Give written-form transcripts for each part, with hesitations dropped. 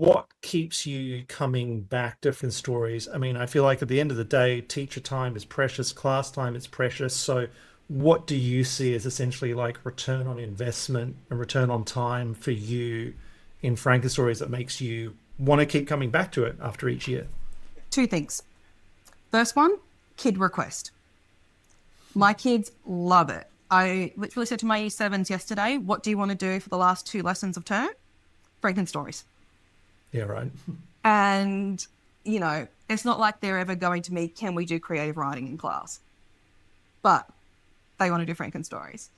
what keeps you coming back to different stories? I mean, I feel like at the end of the day, teacher time is precious, class time is precious. So what do you see as essentially like return on investment and return on time for you in Frankenstories that makes you want to keep coming back to it after each year? Two things. First one, kid request. My kids love it. I literally said to my year sevens yesterday, what do you want to do for the last two lessons of term? Frankenstories. Yeah, right. And, it's not like they're ever going to me, can we do creative writing in class? But they want to do Frankenstories.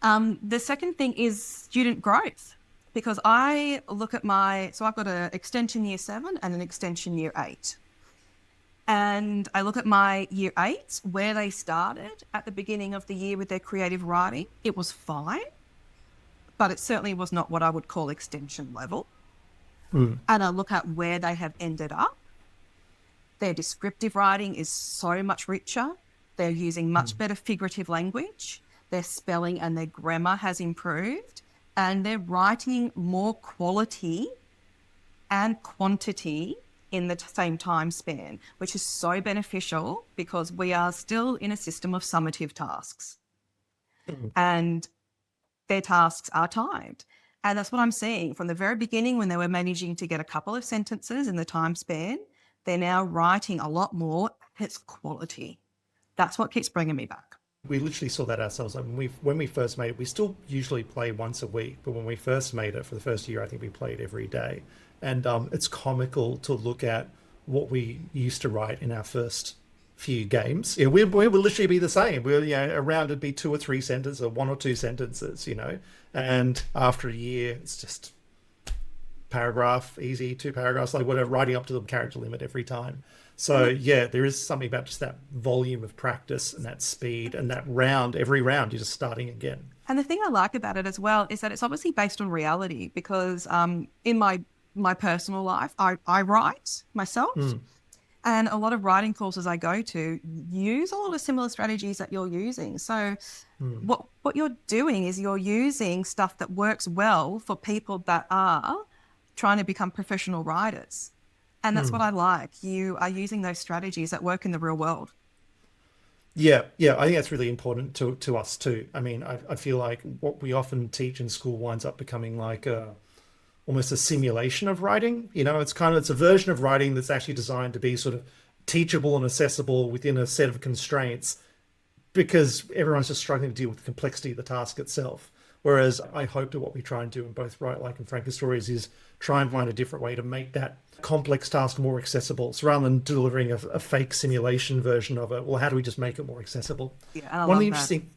The second thing is student growth, because I look at so I've got an extension year 7 and an extension year 8. And I look at my year 8s, where they started at the beginning of the year with their creative writing. It was fine, but it certainly was not what I would call extension level. Mm. And I look at where they have ended up. Their descriptive writing is so much richer. They're using much better figurative language. Their spelling and their grammar has improved. And they're writing more quality and quantity in the same time span, which is so beneficial because we are still in a system of summative tasks. And their tasks are timed. And that's what I'm seeing from the very beginning when they were managing to get a couple of sentences in the time span. They're now writing a lot more. It's quality. That's what keeps bringing me back. We literally saw that ourselves. Like when we first made it, we still usually play once a week, but when we first made it for the first year, I think we played every day. And it's comical to look at what we used to write in our first few games. Yeah, we will literally be the same. We'll, around it'd be 2 or 3 sentences or 1 or 2 sentences, and after a year, it's just paragraph, easy, 2 paragraphs, like whatever, writing up to the character limit every time. So yeah, there is something about just that volume of practice and that speed and that every round, you're just starting again. And the thing I like about it as well is that it's obviously based on reality because in my personal life, I write myself. And a lot of writing courses I go to use a lot of similar strategies that you're using. So what you're doing is you're using stuff that works well for people that are trying to become professional writers. And that's what I like. You are using those strategies that work in the real world. Yeah, I think that's really important to us too. I mean, I feel like what we often teach in school winds up becoming like almost a simulation of writing. It's a version of writing that's actually designed to be sort of teachable and accessible within a set of constraints because everyone's just struggling to deal with the complexity of the task itself. Whereas I hope that what we try and do in both Write Like and Frankenstories is try and find a different way to make that complex task more accessible. So rather than delivering a fake simulation version of it, well, how do we just make it more accessible? Yeah, I One of love the that. interesting